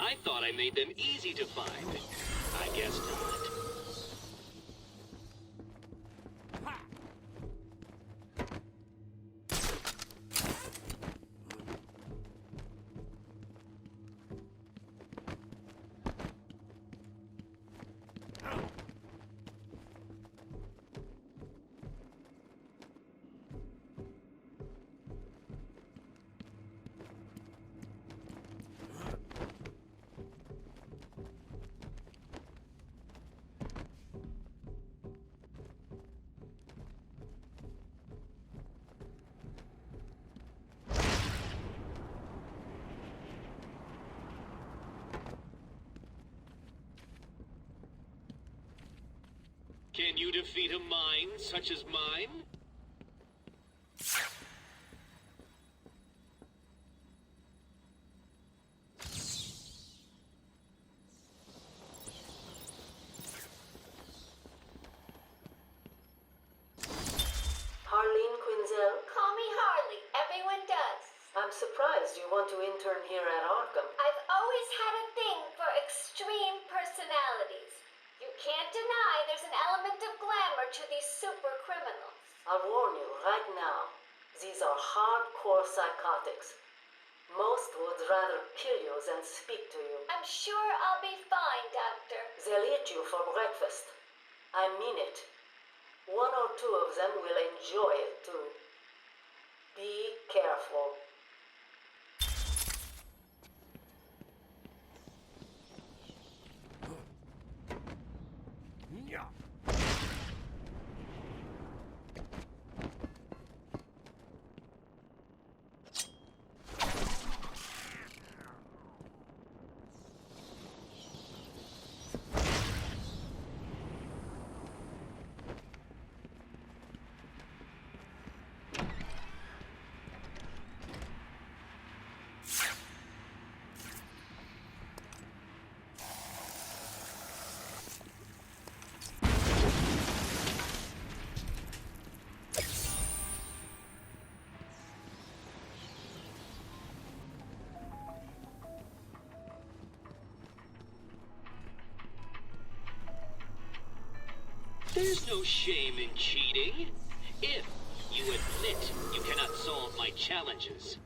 I thought I made them easy to find. I guess not. Can you defeat a mind such as mine? Harleen Quinzel? Call me Harley. Everyone does. I'm surprised you want to intern here at Arkham. I've always had a thing for extreme personalities. You can't deny there's an element of glamour to these super criminals. I'll warn you right now, these are hardcore psychotics. Most would rather kill you than speak to you. I'm sure I'll be fine, Doctor. They'll eat you for breakfast. I mean it. One or two of them will enjoy it too. Be careful. There's no shame in cheating. If you admit you cannot solve my challenges.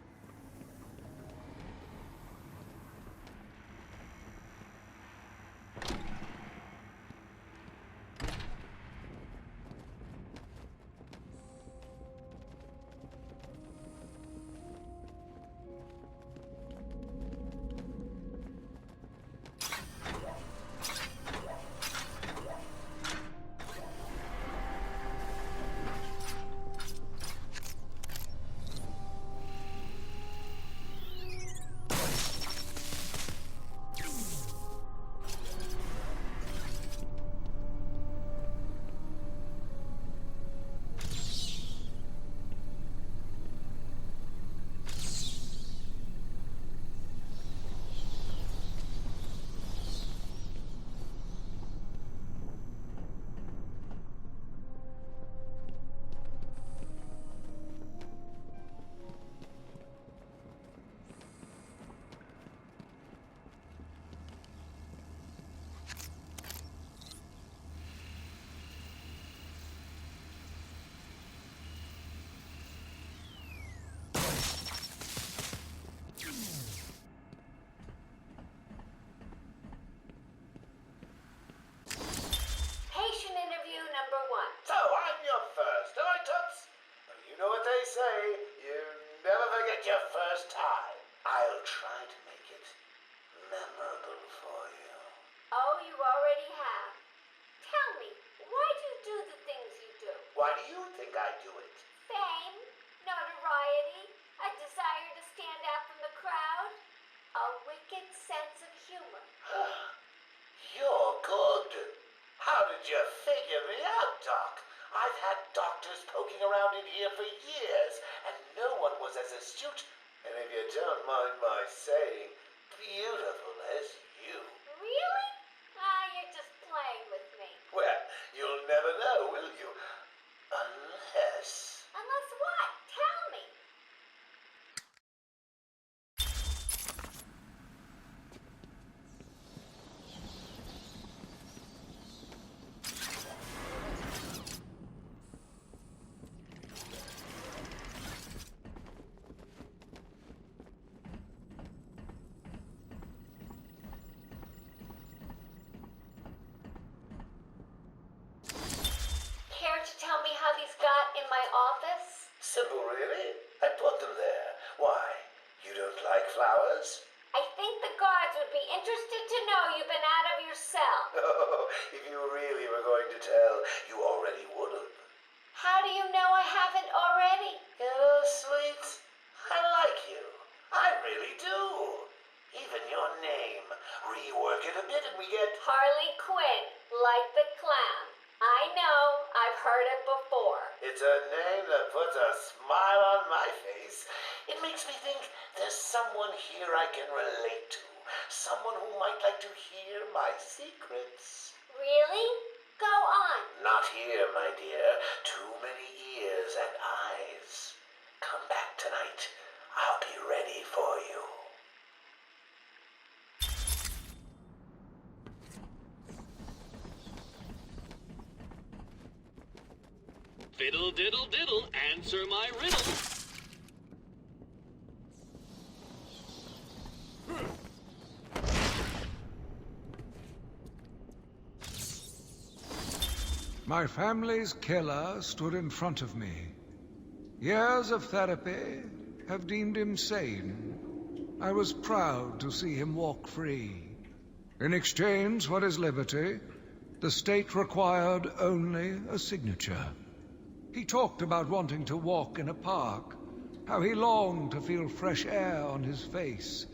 Patient interview number 1. So, I'm your first, am I, Toots? You know what they say, you never forget your first time. I'll try to make it memorable for you. Oh, you already have. Tell me, why do you do the things you do? Why do you think I do it? Fame, notoriety, a desire to stand out from the crowd, a wicked sense of humor. You're good. How did you figure me out, Doc? I've had doctors poking around in here for years, and no one was as astute, and if you don't mind my saying, beautiful as you. Really? You're just playing with me. Well, you'll never know, will you? Unless... Unless what? Tell me. really? I put them there. Why? You don't like flowers? I think the guards would be interested to know you've been out of your cell. Oh, if you really were going to tell, you already would have. How do you know I haven't already? Hello, sweet. I like you. I really do. Even your name. Rework it a bit and we get... Harley Quinn, like the clown. I know, I've heard it before. It's a name that puts a smile on my face. It makes me think there's someone here I can relate to. Someone who might like to hear my secrets. Really? Go on. Not here, my dear. Too many ears and eyes. Come back tonight. I'll be ready for you. Fiddle diddle diddle, answer my riddle. My family's killer stood in front of me. Years of therapy have deemed him sane. I was proud to see him walk free. In exchange for his liberty, the state required only a signature. He talked about wanting to walk in a park, how he longed to feel fresh air on his face.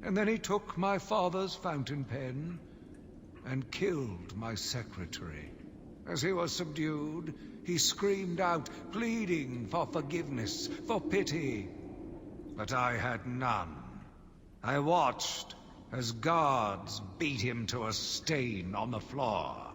And then he took my father's fountain pen and killed my secretary. As he was subdued, he screamed out, pleading for forgiveness, for pity. But I had none. I watched as guards beat him to a stain on the floor.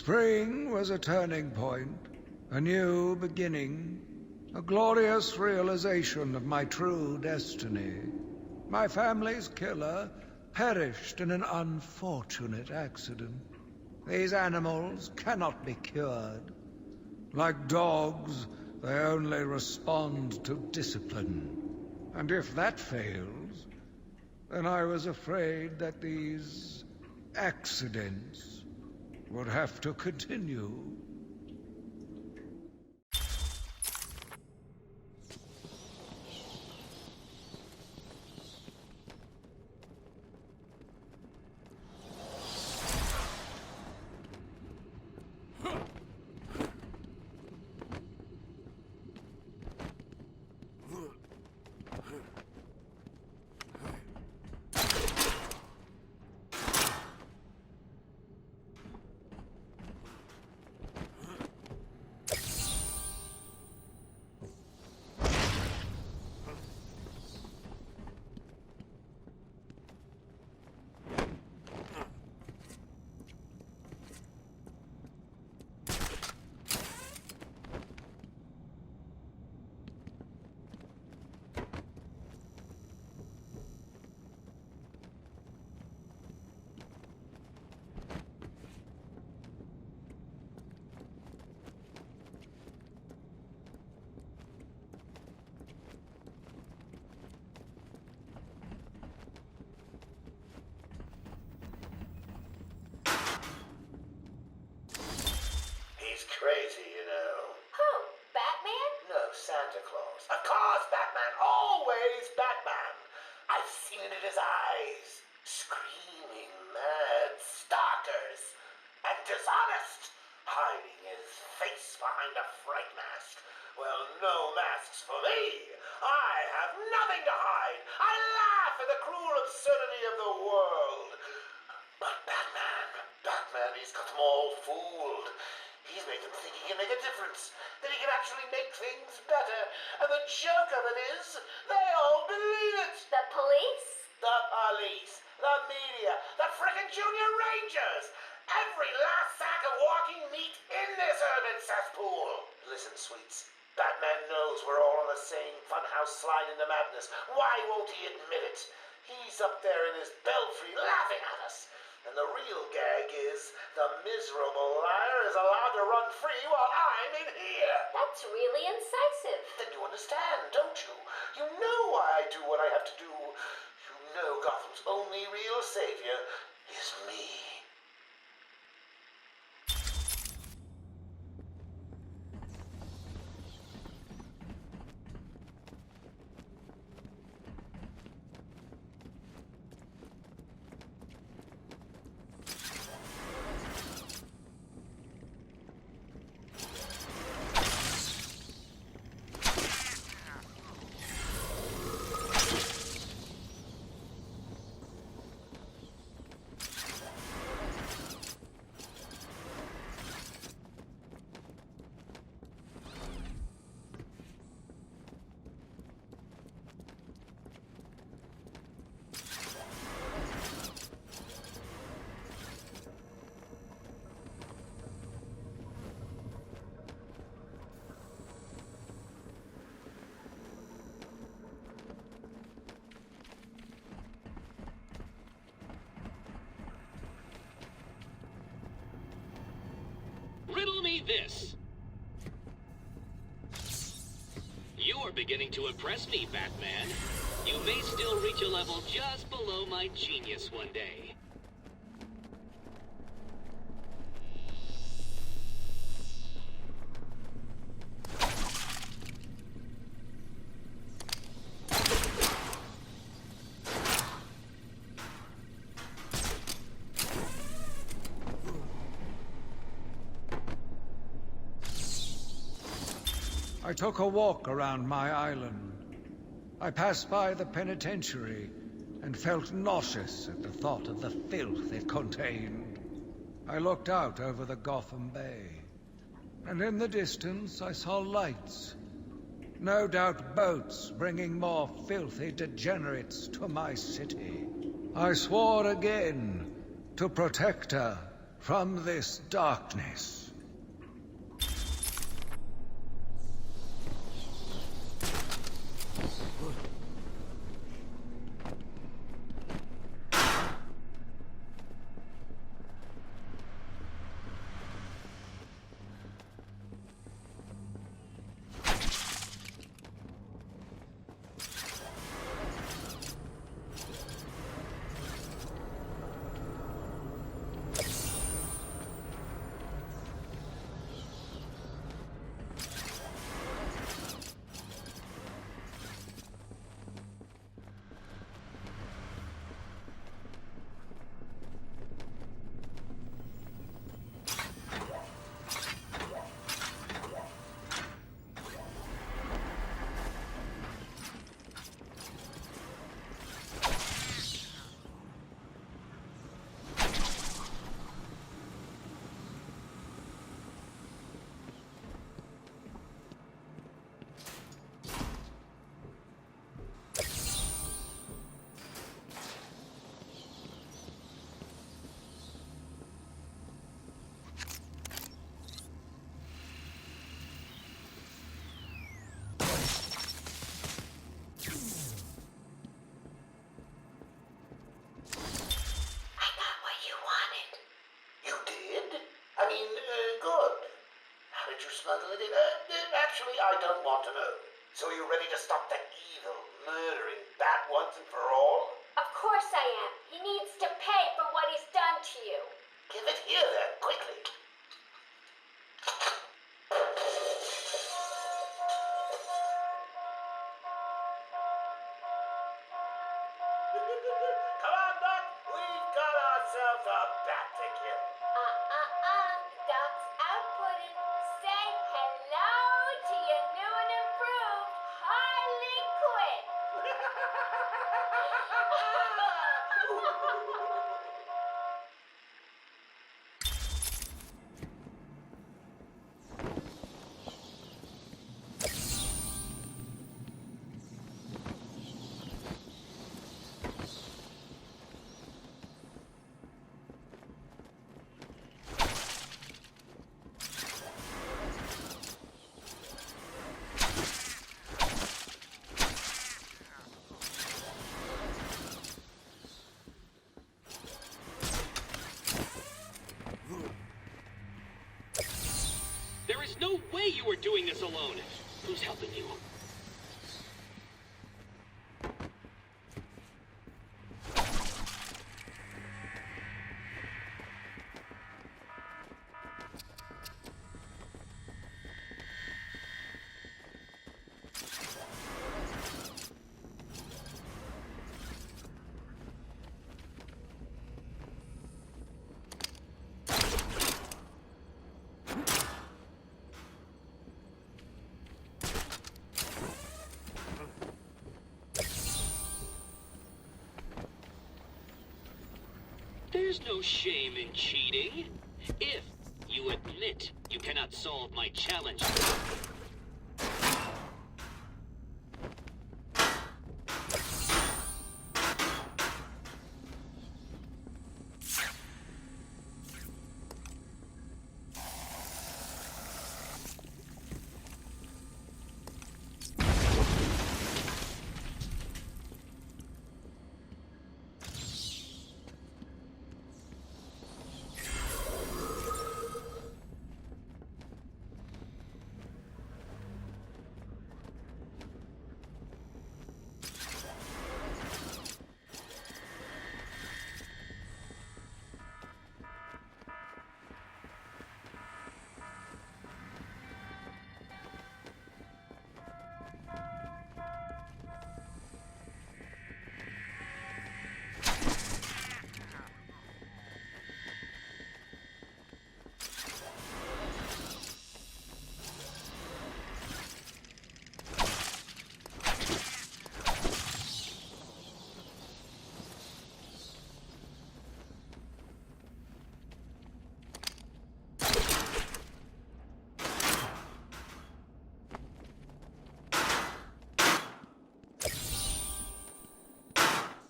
Spring was a turning point, a new beginning, a glorious realization of my true destiny. My family's killer perished in an unfortunate accident. These animals cannot be cured. Like dogs, they only respond to discipline. And if that fails, then I was afraid that these accidents would have to continue. face behind a fright mask. Well, no masks for me. I have nothing to hide. I laugh at the cruel absurdity of the world. But Batman, he's got them all fooled. He's made them think he can make a difference, that he can actually make things better. And the joke of it is, they all believe it. The police? The police, the media, the frickin' junior rangers. Every last sack of walking meat in this urban cesspool. Listen, sweets. Batman knows we're all on the same funhouse slide into madness. Why won't he admit it? He's up there in his belfry laughing at us. And the real gag is the miserable liar is allowed to run free while I'm in here. That's really incisive. Then you understand, don't you? You know why I do what I have to do. You know Gotham's only real savior is me. Riddle me this. You're beginning to impress me, Batman. You may still reach a level just below my genius one day. I took a walk around my island. I passed by the penitentiary and felt nauseous at the thought of the filth it contained. I looked out over the Gotham Bay, and in the distance I saw lights. No doubt boats bringing more filthy degenerates to my city. I swore again to protect her from this darkness. Smuggle it in? Actually, I don't want to know. So are you ready to stop that evil, murdering bat once and for all? Of course I am. He needs to pay for what he's done to you. Give it here then, quickly. Come on, Doc. We've got ourselves a bat to kill. Doc's outputting. way you were doing this alone. Who's helping you? There's no shame in cheating. If you admit you cannot solve my challenge.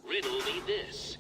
Riddle me this.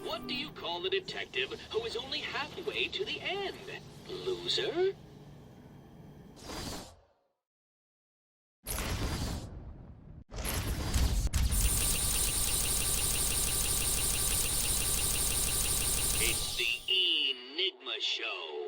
What do you call the detective who is only halfway to the end? Loser? It's the Enigma Show.